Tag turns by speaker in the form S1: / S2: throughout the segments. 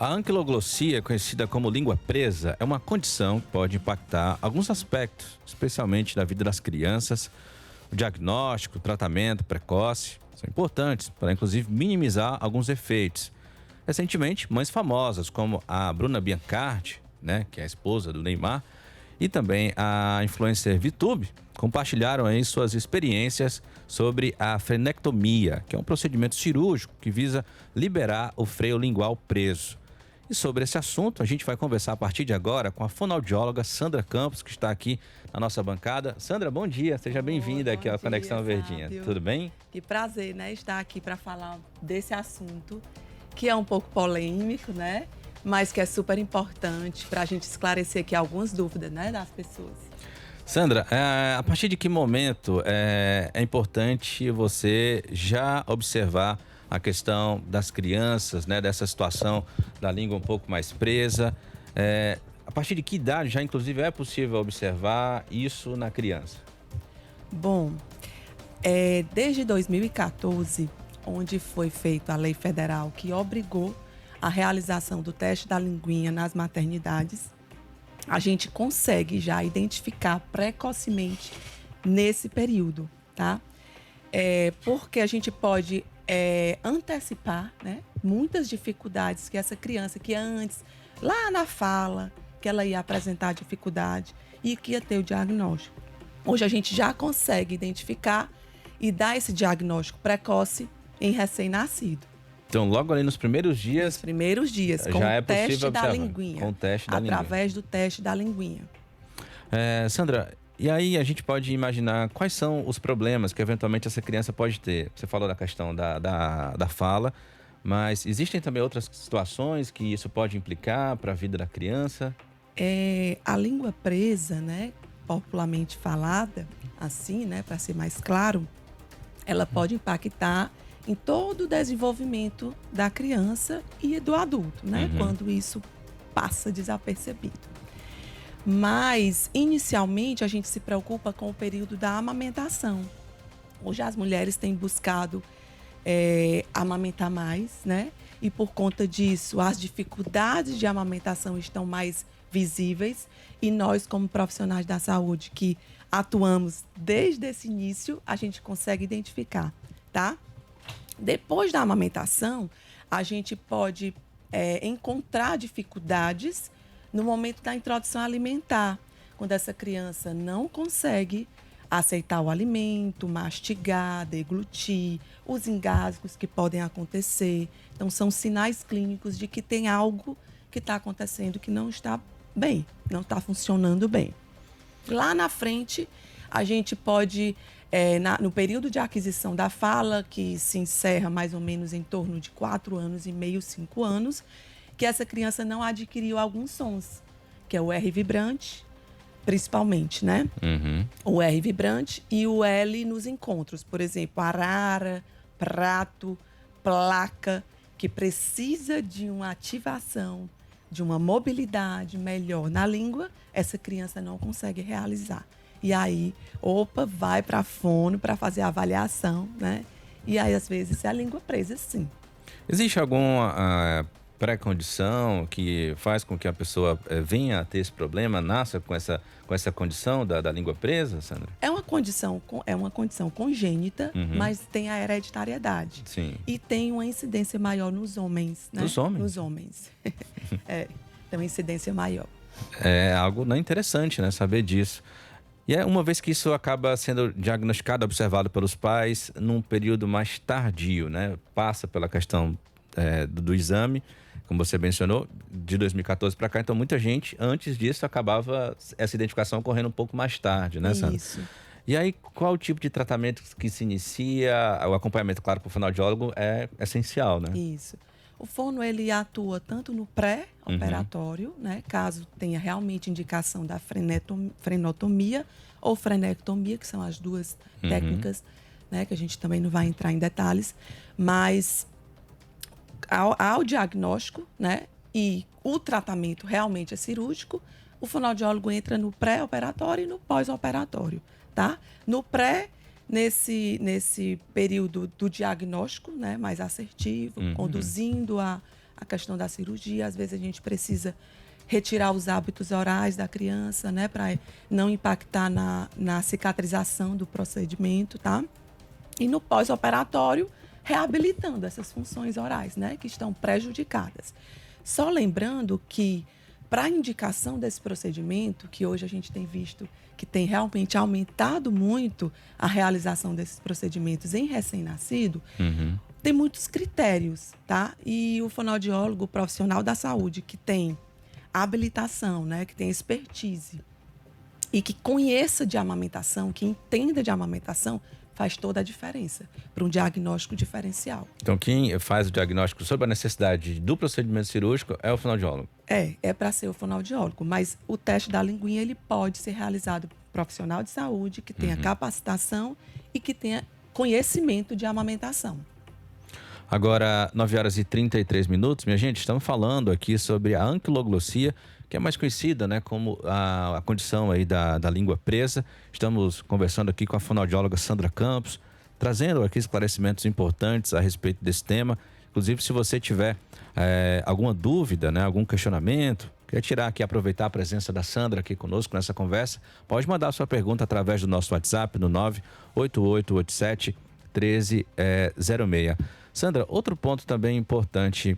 S1: A anquiloglossia, conhecida como língua presa, é uma condição que pode impactar alguns aspectos, especialmente da vida das crianças. O diagnóstico, o tratamento precoce são importantes para, inclusive, minimizar alguns efeitos. Recentemente, mães famosas como a Bruna Biancardi, né, que é a esposa do Neymar, e também a influencer VTube, compartilharam aí suas experiências sobre a frenectomia, que é um procedimento cirúrgico que visa liberar o freio lingual preso. E sobre esse assunto, a gente vai conversar a partir de agora com a fonoaudióloga Sandra Campos, que está aqui na nossa bancada. Sandra, bom dia, seja bem-vinda aqui ao Conexão Verdinha. Tudo bem?
S2: Que prazer, né, estar aqui para falar desse assunto, que é um pouco polêmico, né, mas que é super importante para a gente esclarecer aqui algumas dúvidas, né, das pessoas.
S1: Sandra, a partir de que momento é importante você já observar a questão das crianças, né, dessa situação da língua um pouco mais presa? A partir de que idade já, inclusive, é possível observar isso na criança?
S2: Bom, desde 2014, onde foi feita a lei federal que obrigou a realização do teste da linguinha nas maternidades, a gente consegue já identificar precocemente nesse período, tá? Porque a gente pode antecipar, né, muitas dificuldades que essa criança que antes, lá na fala, que ela ia apresentar dificuldade e que ia ter o diagnóstico. Hoje a gente já consegue identificar e dar esse diagnóstico precoce em recém-nascido.
S1: Então, logo ali nos primeiros dias...
S2: Nos primeiros dias, com
S1: já é
S2: o teste
S1: possível
S2: da
S1: observar.
S2: linguinha.
S1: Com o teste da linguinha.
S2: Através do teste da linguinha.
S1: Sandra, e aí a gente pode imaginar quais são os problemas que eventualmente essa criança pode ter. Você falou da questão da fala, mas existem também outras situações que isso pode implicar para a vida da criança?
S2: A língua presa, né, popularmente falada, assim, né, para ser mais claro, ela pode impactar em todo o desenvolvimento da criança e do adulto, né, quando isso passa desapercebido. Mas, inicialmente, a gente se preocupa com o período da amamentação. Hoje as mulheres têm buscado amamentar mais, né? E por conta disso, as dificuldades de amamentação estão mais visíveis. E nós, como profissionais da saúde que atuamos desde esse início, a gente consegue identificar, tá? Depois da amamentação, a gente pode encontrar dificuldades no momento da introdução alimentar, quando essa criança não consegue aceitar o alimento, mastigar, deglutir, os engasgos que podem acontecer. Então, são sinais clínicos de que tem algo que está acontecendo que não está bem, não está funcionando bem. Lá na frente, a gente pode, no período de aquisição da fala, que se encerra mais ou menos em torno de 4 anos e meio, 5 anos, que essa criança não adquiriu alguns sons, que é o R vibrante, principalmente, né? O R vibrante e o L nos encontros. Por exemplo, arara, prato, placa, que precisa de uma ativação, de uma mobilidade melhor na língua, essa criança não consegue realizar. E aí, vai para a fono para fazer a avaliação, né? E aí, às vezes, é a língua presa, sim.
S1: Existe alguma pré-condição que faz com que a pessoa venha a ter esse problema, nasça com essa condição da língua presa, Sandra?
S2: É uma condição congênita, mas tem a hereditariedade.
S1: Sim.
S2: E tem uma incidência maior nos homens, né?
S1: Nos homens?
S2: Nos homens. Tem uma incidência maior.
S1: É algo interessante, né? Saber disso. E uma vez que isso acaba sendo diagnosticado, observado pelos pais, num período mais tardio, né? Passa pela questão do exame, como você mencionou, de 2014 para cá. Então, muita gente, antes disso, acabava essa identificação ocorrendo um pouco mais tarde, né, Sandra?
S2: Isso.
S1: E aí, qual o tipo de tratamento que se inicia? O acompanhamento, claro, com o fonoaudiólogo é essencial, né?
S2: Isso. O fono, ele atua tanto no pré-operatório, né? Caso tenha realmente indicação da frenotomia ou frenectomia, que são as duas técnicas, né? Que a gente também não vai entrar em detalhes. Mas ao diagnóstico, né? E o tratamento realmente é cirúrgico, o fonoaudiólogo entra no pré-operatório e no pós-operatório, tá? No pré, nesse período do diagnóstico, né, mais assertivo, conduzindo a a questão da cirurgia. Às vezes a gente precisa retirar os hábitos orais da criança, né, para não impactar na cicatrização do procedimento, tá? E no pós-operatório, reabilitando essas funções orais, né, que estão prejudicadas. Só lembrando que, para a indicação desse procedimento, que hoje a gente tem visto que tem realmente aumentado muito a realização desses procedimentos em recém-nascido, tem muitos critérios, tá? E o fonoaudiólogo, o profissional da saúde que tem habilitação, né, que tem expertise e que conheça de amamentação, que entenda de amamentação, faz toda a diferença para um diagnóstico diferencial.
S1: Então, quem faz o diagnóstico sobre a necessidade do procedimento cirúrgico é o fonoaudiólogo?
S2: É para ser o fonoaudiólogo, mas o teste da linguinha ele pode ser realizado por um profissional de saúde que tenha capacitação e que tenha conhecimento de amamentação.
S1: Agora, 9h33, minha gente, estamos falando aqui sobre a anquiloglossia, que é mais conhecida, né, como a condição aí da língua presa. Estamos conversando aqui com a fonoaudióloga Sandra Campos, trazendo aqui esclarecimentos importantes a respeito desse tema. Inclusive, se você tiver alguma dúvida, né, algum questionamento, quer tirar aqui, aproveitar a presença da Sandra aqui conosco nessa conversa, pode mandar a sua pergunta através do nosso WhatsApp no 98887-1306. Sandra, outro ponto também importante,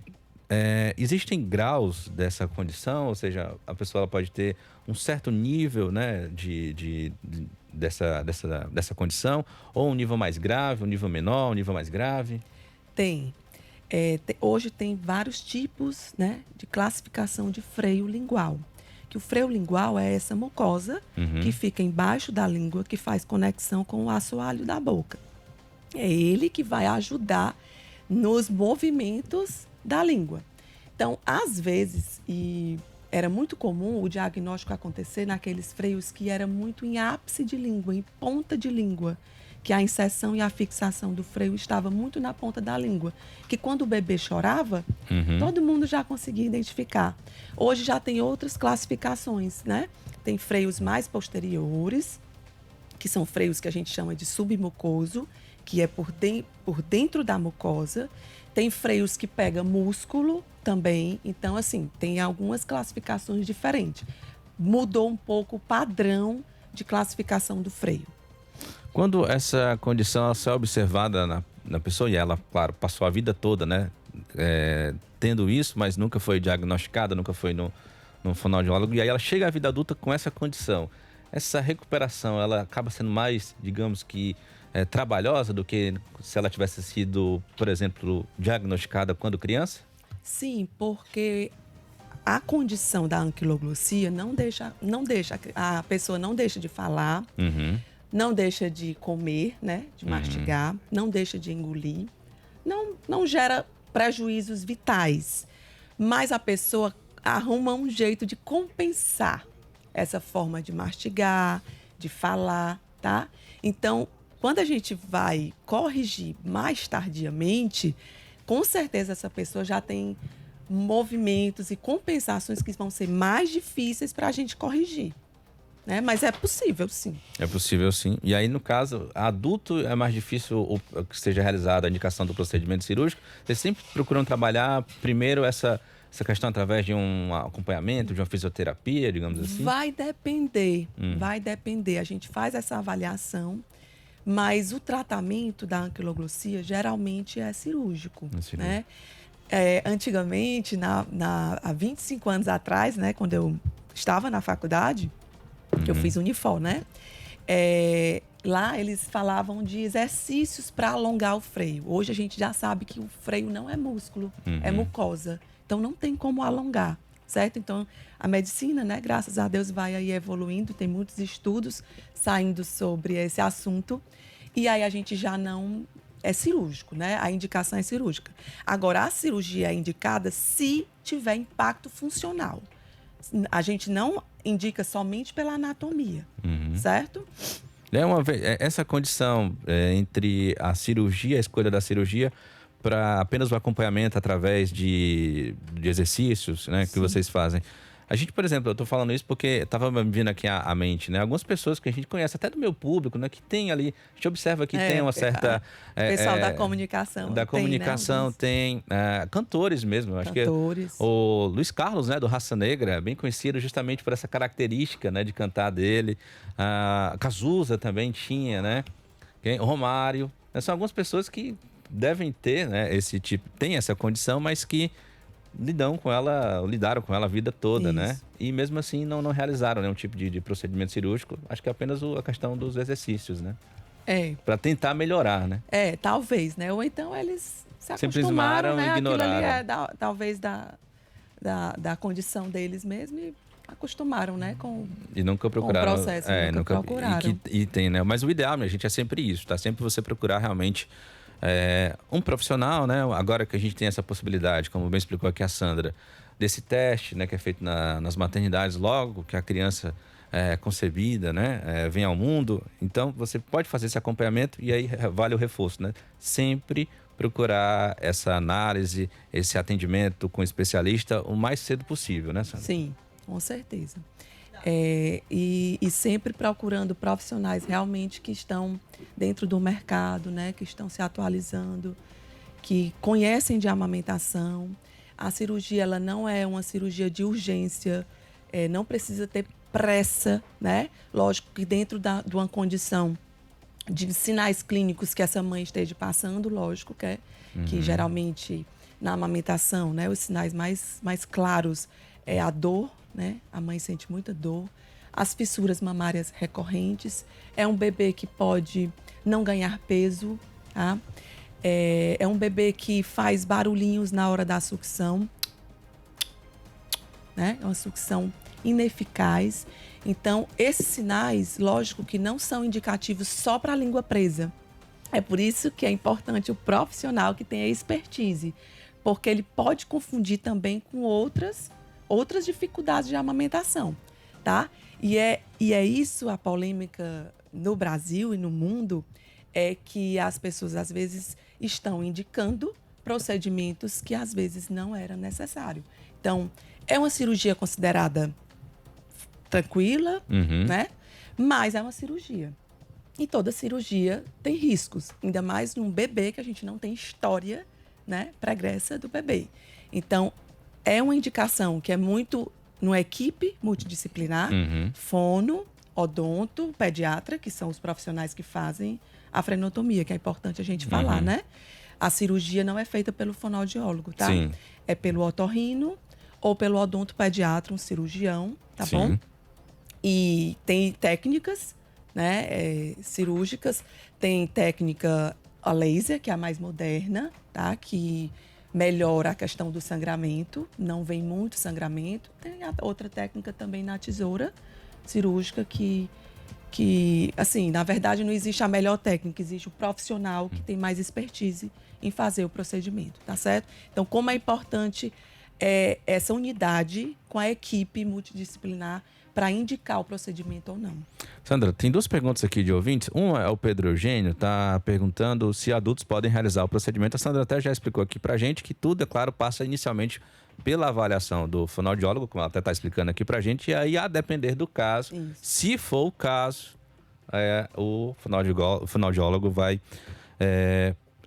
S1: existem graus dessa condição, ou seja, a pessoa pode ter um certo nível, né, dessa condição, ou um nível mais grave, um nível menor, um nível mais grave?
S2: Tem. Hoje tem vários tipos, né, de classificação de freio lingual. Que o freio lingual é essa mucosa que fica embaixo da língua, que faz conexão com o assoalho da boca. É ele que vai ajudar nos movimentos da língua. Então, às vezes, e era muito comum o diagnóstico acontecer naqueles freios que era muito em ápice de língua, em ponta de língua, que a inserção e a fixação do freio estava muito na ponta da língua, que quando o bebê chorava, todo mundo já conseguia identificar. Hoje já tem outras classificações, né? Tem freios mais posteriores, que são freios que a gente chama de submucoso, que é por dentro da mucosa. Tem freios que pega músculo também. Então, assim, tem algumas classificações diferentes. Mudou um pouco o padrão de classificação do freio.
S1: Quando essa condição ela é observada na pessoa, e ela, claro, passou a vida toda, né, tendo isso, mas nunca foi diagnosticada, nunca foi no fonoaudiólogo, e aí ela chega à vida adulta com essa condição. Essa recuperação, ela acaba sendo mais, digamos que, trabalhosa do que se ela tivesse sido, por exemplo, diagnosticada quando criança?
S2: Sim, porque a condição da anquiloglossia a pessoa não deixa de falar, não deixa de comer, né, de mastigar, não deixa de engolir, não gera prejuízos vitais, mas a pessoa arruma um jeito de compensar essa forma de mastigar, de falar, tá? Então, quando a gente vai corrigir mais tardiamente, com certeza essa pessoa já tem movimentos e compensações que vão ser mais difíceis para a gente corrigir, né? Mas é possível, sim. É
S1: possível, sim. E aí, no caso, adulto é mais difícil que seja realizada a indicação do procedimento cirúrgico. Vocês sempre procuram trabalhar primeiro essa questão através de um acompanhamento, de uma fisioterapia, digamos assim?
S2: Vai depender. A gente faz essa avaliação, mas o tratamento da anquiloglossia geralmente é cirúrgico, né? Antigamente, há 25 anos atrás, né, quando eu estava na faculdade, que eu fiz Unifor, né? Lá eles falavam de exercícios para alongar o freio. Hoje a gente já sabe que o freio não é músculo, é mucosa. Então não tem como alongar, certo? Então a medicina, né, graças a Deus, vai aí evoluindo. Tem muitos estudos saindo sobre esse assunto. E aí a gente já não é cirúrgico, né? A indicação é cirúrgica. Agora, a cirurgia é indicada se tiver impacto funcional. A gente não indica somente pela anatomia, certo?
S1: Essa condição entre a cirurgia, a escolha da cirurgia, para apenas o acompanhamento através de exercícios, né, que vocês fazem. A gente, por exemplo, eu tô falando isso porque estava me vindo aqui à mente, né? Algumas pessoas que a gente conhece, até do meu público, né? Que tem ali, a gente observa que tem uma certa...
S2: pessoal da comunicação.
S1: Da comunicação tem cantores mesmo. Acho que o Luiz Carlos, né? Do Raça Negra, bem conhecido justamente por essa característica, né? De cantar dele. Cazuza também tinha, né? O Romário. São algumas pessoas que devem ter, né? Esse tipo... Tem essa condição, mas que... lidaram com ela a vida toda, isso, né? E mesmo assim não realizaram nenhum tipo de procedimento cirúrgico. Acho que é apenas a questão dos exercícios, né? Para tentar melhorar, né?
S2: Talvez, né? Ou então eles se acostumaram, né?
S1: Ignoraram.
S2: Aquilo ali talvez da condição deles mesmo e acostumaram, né?
S1: E nunca procuraram.
S2: Com o processo, nunca procuraram.
S1: E tem, né? Mas o ideal, minha gente, é sempre isso, tá? Sempre você procurar realmente um profissional, né? Agora que a gente tem essa possibilidade, como bem explicou aqui a Sandra, desse teste, né? Que é feito nas maternidades logo que a criança é concebida, né? Vem ao mundo. Então, você pode fazer esse acompanhamento e aí vale o reforço, né? Sempre procurar essa análise, esse atendimento com especialista o mais cedo possível, né, Sandra?
S2: Sim, com certeza. E sempre procurando profissionais realmente que estão dentro do mercado, né? Que estão se atualizando, que conhecem de amamentação. A cirurgia, ela não é uma cirurgia de urgência, não precisa ter pressa, né? Lógico que dentro de uma condição de sinais clínicos que essa mãe esteja passando, lógico que geralmente na amamentação, né? Os sinais mais claros é a dor, né? A mãe sente muita dor. As fissuras mamárias recorrentes. É um bebê que pode não ganhar peso, tá? É um bebê que faz barulhinhos na hora da sucção, né? É uma sucção ineficaz. Então, esses sinais, lógico que não são indicativos só para a língua presa. É por isso que é importante o profissional que tenha expertise, porque ele pode confundir também com outras dificuldades de amamentação, tá? E é isso a polêmica no Brasil e no mundo, é que as pessoas às vezes estão indicando procedimentos que às vezes não era necessário. Então, é uma cirurgia considerada tranquila, né? Mas é uma cirurgia. E toda cirurgia tem riscos, ainda mais num bebê que a gente não tem história, né, pregressa do bebê. Então, é uma indicação que é muito numa equipe multidisciplinar, fono, odonto, pediatra, que são os profissionais que fazem a frenotomia, que é importante a gente falar, né? A cirurgia não é feita pelo fonoaudiólogo, tá?
S1: Sim.
S2: É pelo otorrino ou pelo odonto pediatra, um cirurgião, tá bom? E tem técnicas, né, cirúrgicas, tem técnica a laser, que é a mais moderna, tá? Que melhora a questão do sangramento, não vem muito sangramento. Tem a outra técnica também na tesoura cirúrgica que, assim, na verdade não existe a melhor técnica, existe o profissional que tem mais expertise em fazer o procedimento, tá certo? Então, como é importante essa unidade com a equipe multidisciplinar para indicar o procedimento ou não.
S1: Sandra, tem duas perguntas aqui de ouvintes. Uma é o Pedro Eugênio, está perguntando se adultos podem realizar o procedimento. A Sandra até já explicou aqui para a gente que tudo, é claro, passa inicialmente pela avaliação do fonoaudiólogo, como ela até está explicando aqui para a gente, e aí, a depender do caso, se for o caso, o fonoaudiólogo vai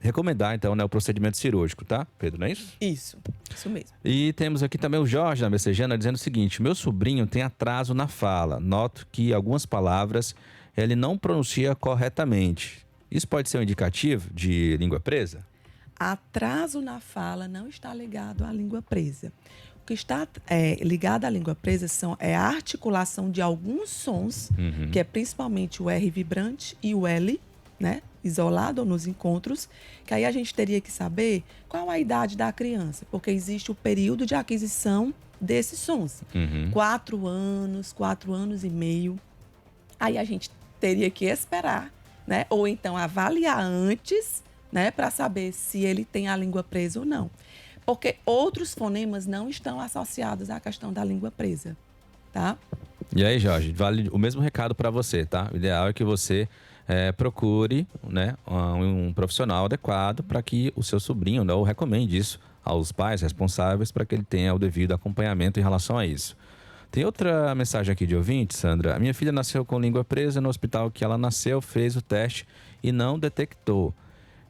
S1: recomendar, então, né, o procedimento cirúrgico, tá, Pedro, não é isso?
S2: Isso mesmo.
S1: E temos aqui também o Jorge da Messejana dizendo o seguinte: meu sobrinho tem atraso na fala. Noto que algumas palavras ele não pronuncia corretamente. Isso pode ser um indicativo de língua presa?
S2: Atraso na fala não está ligado à língua presa. O que está ligado à língua presa é a articulação de alguns sons, que é principalmente o R vibrante e o L, né? Isolado ou nos encontros, que aí a gente teria que saber qual a idade da criança, porque existe o período de aquisição desses sons. 4 anos e meio. Aí a gente teria que esperar, né? Ou então avaliar antes, né? Para saber se ele tem a língua presa ou não. Porque outros fonemas não estão associados à questão da língua presa, tá?
S1: E aí, Jorge, vale o mesmo recado para você, tá? O ideal é que você procure, né, um profissional adequado para que o seu sobrinho, né, ou recomende isso aos pais responsáveis para que ele tenha o devido acompanhamento em relação a isso. Tem outra mensagem aqui de ouvinte, Sandra. A minha filha nasceu com língua presa no hospital que ela nasceu, fez o teste e não detectou.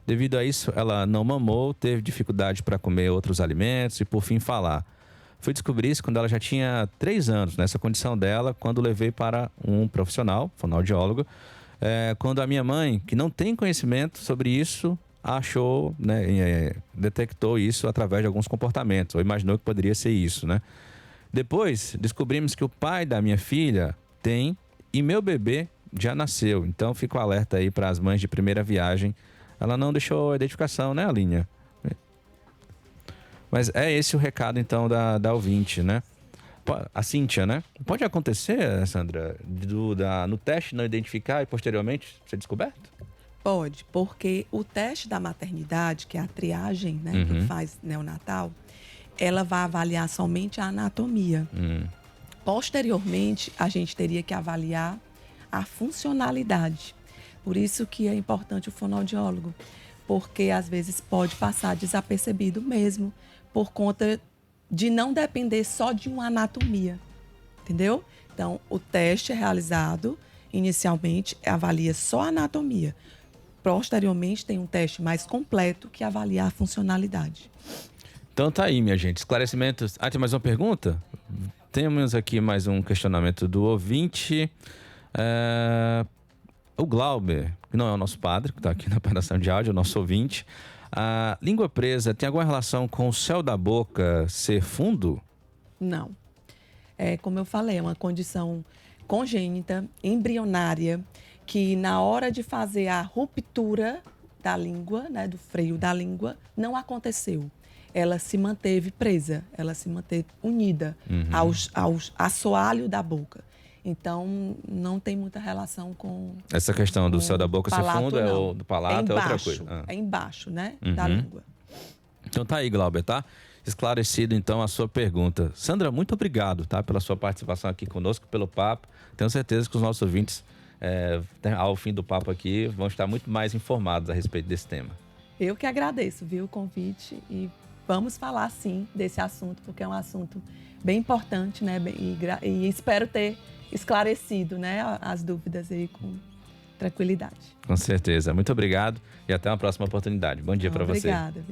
S1: Devido a isso, ela não mamou, teve dificuldade para comer outros alimentos e, por fim, falar. Fui descobrir isso quando ela já tinha 3 anos, nessa condição dela, quando levei para um profissional, fonoaudiólogo, quando a minha mãe, que não tem conhecimento sobre isso, achou, né, detectou isso através de alguns comportamentos, ou imaginou que poderia ser isso, né? Depois, descobrimos que o pai da minha filha tem e meu bebê já nasceu. Então, fico alerta aí para as mães de primeira viagem. Ela não deixou a identificação, né, Alinha? Mas é esse o recado, então, da ouvinte, né? A Cíntia, né? Pode acontecer, Sandra, no teste não identificar e posteriormente ser descoberto?
S2: Pode, porque o teste da maternidade, que é a triagem, né, que faz neonatal, ela vai avaliar somente a anatomia. Posteriormente, a gente teria que avaliar a funcionalidade. Por isso que é importante o fonoaudiólogo, porque às vezes pode passar desapercebido mesmo, por conta de não depender só de uma anatomia, entendeu? Então, o teste é realizado, inicialmente, avalia só a anatomia. Posteriormente, tem um teste mais completo que avalia a funcionalidade.
S1: Então tá aí, minha gente. Esclarecimentos. Tem mais uma pergunta? Temos aqui mais um questionamento do ouvinte. O Glauber, que não é o nosso padre, que está aqui na operação de áudio, é o nosso ouvinte. A língua presa tem alguma relação com o céu da boca ser fundo?
S2: Não. Como eu falei, é uma condição congênita, embrionária, que na hora de fazer a ruptura da língua, né, do freio da língua, não aconteceu. Ela se manteve presa, ela se manteve unida ao assoalho da boca. Então, não tem muita relação com...
S1: Essa questão do céu da boca ser fundo
S2: não.
S1: do palato é outra coisa.
S2: É embaixo, né, da língua.
S1: Então tá aí, Glauber, tá? Esclarecido, então, a sua pergunta. Sandra, muito obrigado, tá? Pela sua participação aqui conosco, pelo papo. Tenho certeza que os nossos ouvintes, ao fim do papo aqui, vão estar muito mais informados a respeito desse tema.
S2: Eu que agradeço, viu, o convite, e vamos falar, sim, desse assunto, porque é um assunto bem importante, né? E espero ter esclarecido, né, as dúvidas aí com tranquilidade.
S1: Com certeza. Muito obrigado e até uma próxima oportunidade. Bom dia para você.
S2: Obrigada.